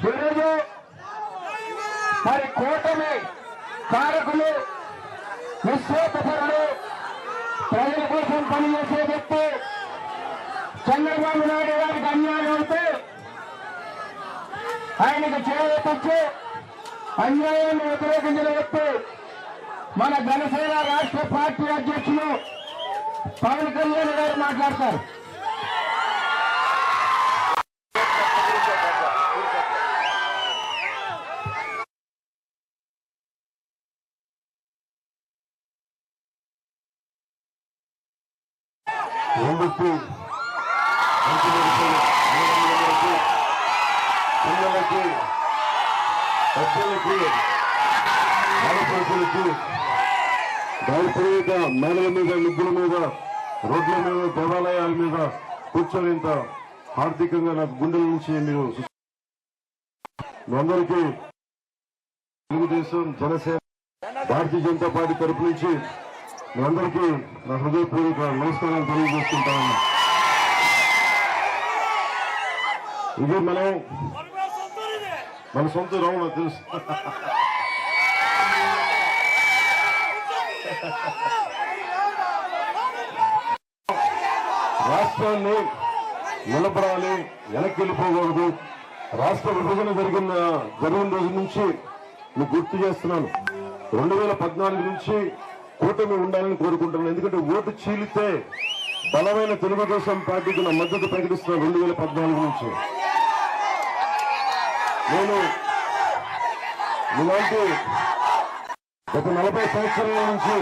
ఈరోజు మరి కూటమి కారకులు, విశ్వేశ్వరుడు, ప్రజల కోసం పనిచేసే వ్యక్తి చంద్రబాబు నాయుడు గారికి అన్యాయం అవుతే ఆయనకు చేయూతొచ్చి అన్యాయాన్ని వ్యతిరేకించిన వ్యక్తి మన జనసేన రాష్ట్ర పార్టీ అధ్యక్షులు పవన్ కళ్యాణ్ గారు మాట్లాడతారు. పిల్లలకి పెద్దలకి ఆడపడుతులకి దారిపడేక మేడల మీద, నిద్దుల మీద, రోడ్ల మీద, దేవాలయాల మీద కూర్చొనేంత ఆర్థికంగా నాకు గుండెల నుంచి మీరు అందరికీ తెలుగుదేశం, జనసేన, భారతీయ జనతా పార్టీ తరపు నుంచి మీ అందరికీ నా హృదయపూర్వక నమస్కారాలు తెలియజేసుకుంటాను. ఇది మన సొంత రావు తెలుసు. రాష్ట్రాన్ని నిలబడాలి, వెనక్కి వెళ్ళిపోకూడదు. రాష్ట్ర విభజన జరిగిన రోజు నుంచి నేను గుర్తు చేస్తున్నాను. 2014 నుంచి కూటమి ఉండాలని కోరుకుంటున్నాను. ఎందుకంటే ఓటు చీలితే బలమైన తెలుగుదేశం పార్టీకి నా మద్దతు ప్రకటిస్తున్నాను. 2014 నుంచి నేను ఇలాంటి గత 40 సంవత్సరాల నుంచి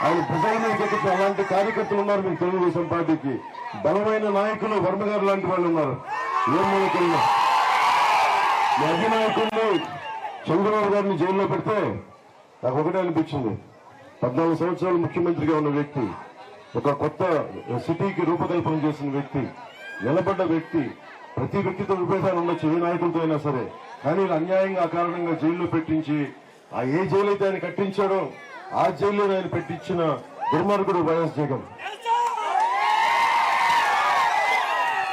ఆయన ప్రజల మీదకి అలాంటి కార్యకర్తలు ఉన్నారు. మీకు తెలుగుదేశం పార్టీకి బలమైన నాయకులు వర్మ గారు లాంటి వాళ్ళు ఉన్నారు. ఏ నాయకులు మీ అధినాయకుల్ని చంద్రబాబు గారిని జైల్లో పెడితే నాకు ఒకటే అనిపించింది. 14 సంవత్సరాలు ముఖ్యమంత్రిగా ఉన్న వ్యక్తి, ఒక కొత్త సిటీకి రూపకల్పన చేసిన వ్యక్తి, నిలబడ్డ వ్యక్తి. ప్రతి వ్యక్తితో విభేదాలు ఉండొచ్చు, ఏ నాయకులతో అయినా సరే. కానీ అన్యాయంగా అకారణంగా జైల్లో పెట్టించి, ఆ ఏ జైలు అయితే ఆయన కట్టించాడో ఆ జైల్లో ఆయన పెట్టించిన దుర్మార్గుడు వైఎస్ జగన్.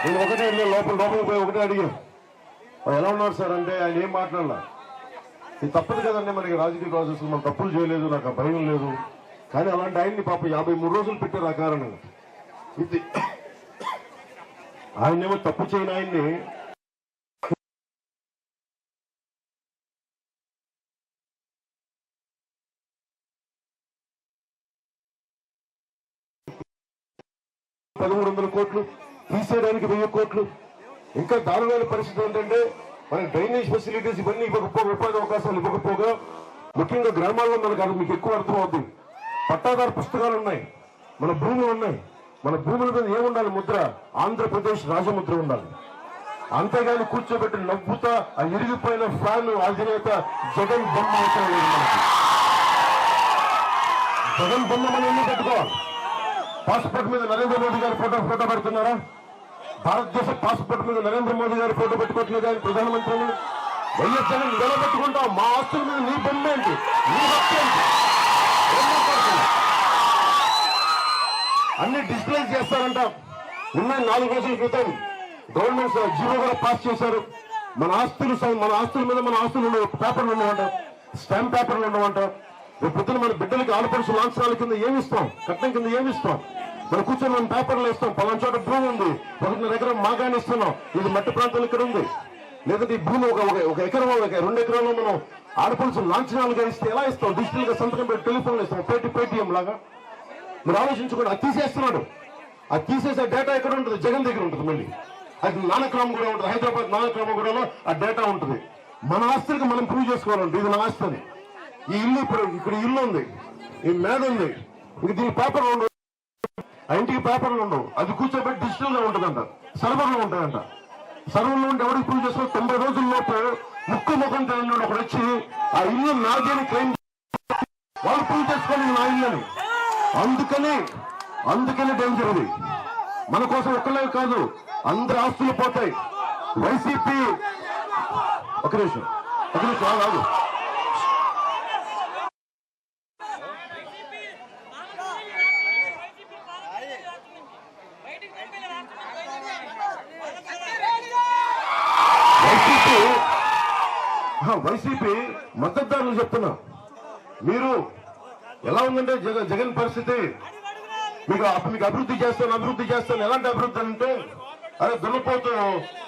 నేను ఒకటే లోపలికి పోయి ఒకటే అడిగా, ఎలా ఉన్నారు సార్ అంటే ఆయన ఏం మాట్లాడాల. ఇది తప్పదు కదండి, మనకి రాజకీయ ప్రాసెస్ మనం తప్పులు చేయలేదు, నాకు ఆ భయం లేదు. కానీ అలాంటి ఆయన్ని పాప 53 రోజులు పెట్టారు ఆ కారణంగా. ఇది ఆయనేమో తప్పు చేయని ఆయన్ని $1,300 కోట్లు తీసేయడానికి 1000 కోట్లు. ఇంకా దారుణమైన పరిస్థితి ఏంటంటే మనకి డ్రైనేజ్ ఫెసిలిటీస్ ఇవన్నీ ఇవ్వకపోగా, ఉపాధి అవకాశాలు ఇవ్వకపోగా, ముఖ్యంగా గ్రామాల్లో మనకు అది మీకు ఎక్కువ అర్థమవుతుంది. పట్టాదారు పుస్తకాలు ఉన్నాయి, మన భూములు ఉన్నాయి. మన భూముల మీద ఏముండాలి? ముద్ర, ఆంధ్రప్రదేశ్ రాజముద్ర ఉండాలి. అంతేగాని కూర్చోబెట్టి నవ్వుతా ఆ ఇరిగిపోయిన ఫ్యాన్ అధినేత జగన్ బొమ్మ అవసరం లేదు మనకి. జగన్ బొమ్మ మనం ఎన్ని పెట్టుకోవాలి? పాస్పోర్ట్ మీద నరేంద్ర మోదీ గారి ఫోటో పెడుతున్నారా? భారతదేశ పాస్పోర్ట్ మీద నరేంద్ర మోదీ గారి ఫోటో పెట్టుకోవట్లేదు ఆయన ప్రధానమంత్రిని. వైఎస్ జగన్ ఎలా పెట్టుకుంటాం? మా ఆస్తుల మీద నీ బొమ్మ ఏంటి? నీ హక్కు ఏంటి? అన్ని డిజిటలైజ్ చేస్తారంట. ఉన్న 4 రోజుల క్రితం గవర్నమెంట్ జీవో కూడా పాస్ చేశారు. మన ఆస్తుల మీద మన ఆస్తులు పేపర్లు ఉండవంట, స్టాంప్ పేపర్లు ఉండవంట. రేపు పొద్దున మన బిడ్డలకి ఆడపడుచు లాంఛనాల కింద ఏమిస్తాం? కట్నం కింద ఏమిస్తాం? మనం కూర్చొని మనం పేపర్లు ఇస్తాం. పలానా చోట భూమి ఉంది, 1.5 ఎకరం మాగాని ఇస్తున్నాం, ఇది మట్టి ప్రాంతం ఇక్కడ ఉంది. లేదంటే ఈ భూమి ఒక ఎకరం 2 ఎకరాల్లో మనం ఆడపడుచు లాంఛనాలుగా ఇస్తే ఎలా ఇస్తాం? డిజిటల్ గా సంతకం పెట్టి టెలిఫోన్లు ఇస్తాం, పేటీఎం లాగా. మీరు ఆలోచించుకోండి. అది తీసేస్తున్నాడు. అది తీసేసే డేటా ఎక్కడ ఉంటుంది? జగన్ దగ్గర ఉంటుంది. మళ్ళీ అది నానక్రామ్ కూడా ఉంటుంది, హైదరాబాద్ నానక్రామగూడలో ఆ డేటా ఉంటుంది. మన ఆస్తులకి మనం ప్రూవ్ చేసుకోవాలంటే ఇది నా ఆస్తి అని. ఈ ఇల్లు ఇక్కడ ఇల్లు ఉంది, ఈ మేడ ఉంది, ఇంక దీని పేపర్లు ఉండవు, ఆ ఇంటికి పేపర్లు ఉండవు. అది కూర్చోబెట్టి డిజిటల్ గా ఉంటుందంట, సర్వర్లు ఉంటాయంట. సర్వర్లు ఉంటే ఎవరికి ప్రూవ్ చేసుకోవాలి? 90 రోజుల్లోపు ముఖం తెలియని ఒకటి వచ్చి ఆ ఇల్లు నాదేని క్లెయిమ్ వాళ్ళు ప్రూవ్ చేసుకోవాలి నా ఇల్లు అని. అందుకని డేంజర్ ఇది. మన కోసం ఒక్కలే కాదు, అందరి ఆస్తులు పోతాయి. వైసీపీ ఒక నిమిషం కాదు. వైసీపీ మద్దతుదారులు చెప్తున్నా, మీరు ఎలా ఉందంటే జగన్ పరిస్థితి, మీకు అభివృద్ధి చేస్తాను. ఎలాంటి అభివృద్ధి అంటే, అరే దున్నపోతు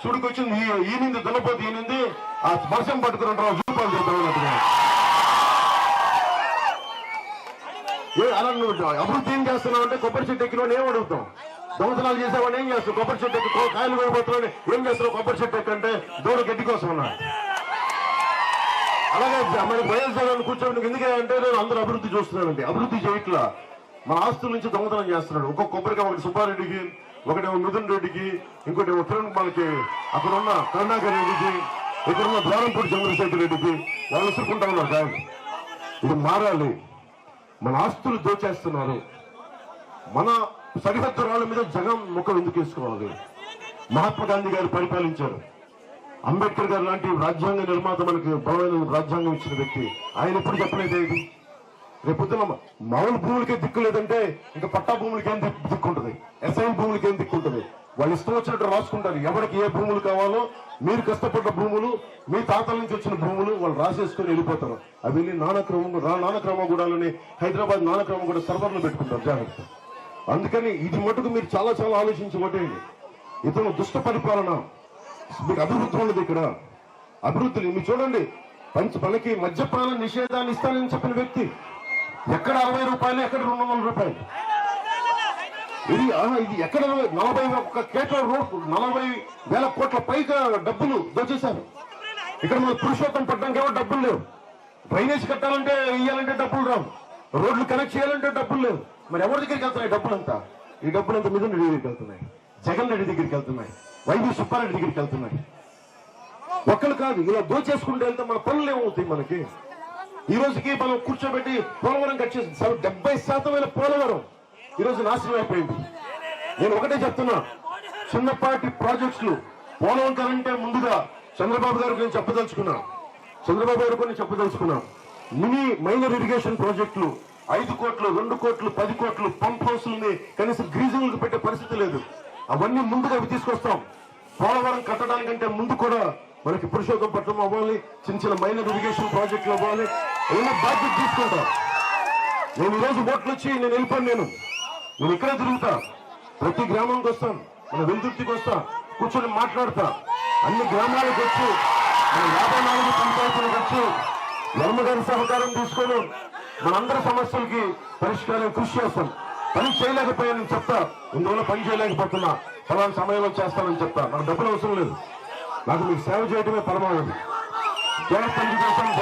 సుడికొచ్చింది, ఈనింది దున్నపోతు ఈనింది, ఆ వర్షం పట్టుకుని రూపాయలు చెప్తాను. అలా నువ్వు అభివృద్ధి ఏం చేస్తున్నావు అంటే, కొబ్బరి చెట్టు ఎక్కిన ఏం అడుగుతాం, దొంగతనాలు చేసేవాడిని ఏం చేస్తావు, కొబ్బరి చెట్టు ఎక్కి కాయలు కోయబోతున్నాడు ఏం చేస్తున్నావు, కొబ్బరి చెట్టు ఎక్కంటే దూడ గడ్డి కోసం ఉన్నా. అలాగే మరి వైఎస్ జగన్ కూర్చోండి ఎందుకే అంటే, నేను అందరూ అభివృద్ధి చూస్తున్నానండి, అభివృద్ధి చేయట్లా, మన ఆస్తుల నుంచి దొంగతనం చేస్తున్నాడు. ఒక్కొక్క కొబ్బరిగా ఒకటి సుబ్బారెడ్డికి, ఒకటేమో మిథున్ రెడ్డికి, ఇంకోటేమో కిరణ్ కుమార్కి, అక్కడ ఉన్న కరుణాకర్ రెడ్డికి, ఇక్కడున్న ద్వారంపూడి చంద్రశేఖర్ రెడ్డికి వాళ్ళు విసురుకుంటా ఉన్నారు. కాదు, ఇది మారాలి. మన ఆస్తులు దోచేస్తున్నారు. మన సరిహద్దు రాళ్ళ మీద జగన్ ముఖం ఎందుకు వేసుకోవాలి? మహాత్మా గాంధీ గారు పరిపాలించారు. అంబేద్కర్ గారు లాంటి రాజ్యాంగ నిర్మాత మనకి బలమైన రాజ్యాంగం ఇచ్చిన వ్యక్తి, ఆయన ఎప్పుడు చెప్పలేదే ఇది? రేపొద్దున మామూలు భూములకే దిక్కు లేదంటే ఇంకా పట్టా భూములకి ఏం దిక్కుంటుంది, ఎస్ఐన్ భూములకి ఏం దిక్కుంటుంది? వాళ్ళు ఇష్టం వచ్చినట్టు రాసుకుంటారు. ఎవరికి ఏ భూములు కావాలో, మీరు కష్టపడ్డ భూములు, మీ తాతల నుంచి వచ్చిన భూములు వాళ్ళు రాసేసుకొని వెళ్ళిపోతారు. అవి వెళ్ళి నానక్రమగూడలోని హైదరాబాద్ నానక్రమగూడ సర్వర్లు పెట్టుకుంటారు. జాగ్రత్త. అందుకని ఇది మటుకు మీరు చాలా చాలా ఆలోచించి కొట్టేయండి. ఇతను దుష్ట పరిపాలన, మీకు అభివృద్ధి ఉండదు ఇక్కడ. అభివృద్ధి మీరు చూడండి, మనకి మద్యపాన నిషేధాన్ని ఇస్తానని చెప్పిన వ్యక్తి ఎక్కడ 60 రూపాయలు, ఎక్కడ 200 రూపాయలు, ఇది ఎక్కడ 41 కేట్ల రోడ్ 40,000 కోట్ల పైగా డబ్బులు దోచేశారు. ఇక్కడ మన పురుషోత్తం పట్టడానికి ఏమో డబ్బులు లేవు, డ్రైనేజ్ కట్టాలంటే ఇయ్యాలంటే డబ్బులు రావు, రోడ్లు కనెక్ట్ చేయాలంటే డబ్బులు లేవు. మరి ఎవరి దగ్గరికి వెళ్తున్నాయి డబ్బులంతా? ఈ డబ్బులంతా మిథున్ రెడ్డి దగ్గరికి వెళ్తున్నాయి, జగన్ రెడ్డి దగ్గరికి వెళ్తున్నాయి, వైవి సుబ్బారెడ్డి దగ్గరికి వెళ్తున్నాయి. ఒక్కరు కాదు, ఇలా దోచేసుకుంటే వెళ్తే మన పనులు ఏమవుతాయి? మనకి ఈ రోజుకి మనం కూర్చోబెట్టి పోలవరం కట్ చేసి 70% పోలవరం ఈ రోజు నాశనం అయిపోయింది. నేను ఒకటే చెప్తున్నా, చిన్నపాటి ప్రాజెక్టులు పోలవరం కంటే ముందుగా చంద్రబాబు గారికి నేను చెప్పదలుచుకున్నా. మినీ మైనర్ ఇరిగేషన్ ప్రాజెక్టులు 5 కోట్లు, 2 కోట్లు, 10 కోట్లు, పంప్ హౌస్లని కనీసం గ్రీజింగ్లకు పెట్టే పరిస్థితి లేదు. అవన్నీ ముందుగా అవి తీసుకొస్తాం. పోలవరం కట్టడానికంటే ముందు కూడా మనకి పురుషోత్తపట్నం అవ్వాలి, చిన్న మైనర్ ఇరిగేషన్ ప్రాజెక్టులు అవ్వాలి. ఏమో బాధ్యత తీసుకుంటా. నేను ఈరోజు ఓట్లు వచ్చి నేను వెళ్ళిపోను. నేను ఇక్కడే తిరుగుతా, ప్రతి గ్రామానికి వస్తాను, మన వెలుతుర్తికి వస్తా, కూర్చొని మాట్లాడతా. అన్ని గ్రామాలకు వచ్చి మన 54 పంచాయతీలకు వచ్చి వర్మగారి సహకారం తీసుకొని మనందరి సమస్యలకి పరిష్కారం కృషి చేస్తాం. పని చేయలేకపోయానని చెప్తా, ఇందువల్ల పని చేయలేకపోతున్నా, ఫలానా సమయంలో చేస్తానని చెప్తా. నాకు డబ్బులు అవసరం లేదు, నాకు మీకు సేవ చేయడమే పరమావధి. జగన్ పని చేస్తాను.